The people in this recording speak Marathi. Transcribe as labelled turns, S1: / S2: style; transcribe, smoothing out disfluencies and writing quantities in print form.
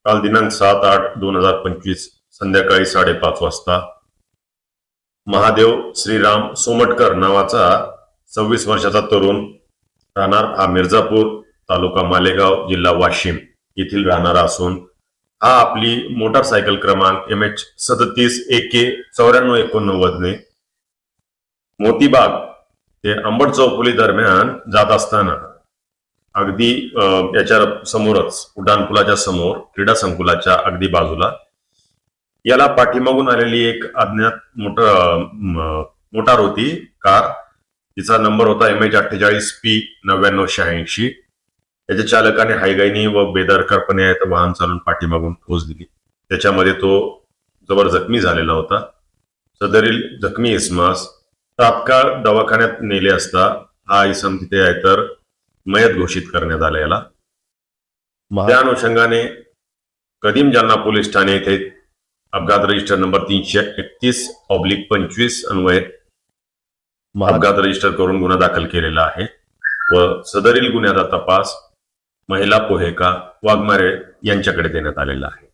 S1: काल दिनांक 7/8/2025 संध्याकाळी 5:30 वाजता महादेव श्रीराम सोमटकर नावाचा 26 वर्षाचा तरुण राहणार हा मिर्झापूर तालुका मालेगाव जिल्हा वाशिम येथील राहणारा असून हा आपली मोटारसायकल क्रमांक MH37 AK 9489 ने मोतीबाग ते अंबड चौफुली दरम्यान जात असताना अगदी याच्या समोरच उड्डाणपुलाच्या समोर क्रीडा संकुलाच्या अगदी बाजूला याला पाठीमागून आलेली एक अज्ञात मोटार होती कार. तिचा नंबर होता MH48P 9986. याच्या चालकाने हायगाईनी व बेदरकारपणे वाहन चालवून पाठीमागून ठोस दिली. त्याच्यामध्ये तो जबर जखमी झालेला होता. सदरील जखमी इसमास तात्काळ दवाखान्यात नेले असता हा इसम तिथे आहे तर मयत घोषित करण्यात आला. याला त्या अनुषंगाने कदीम जालना पोलीस ठाणे येथे अपघात रजिस्टर नंबर 331/25 अन्वये अपघात रजिस्टर करून गुन्हा दाखल केलेला आहे व सदरील गुन्ह्याचा तपास महिला पोहेका वाघमारे यांच्याकडे देण्यात आलेला आहे.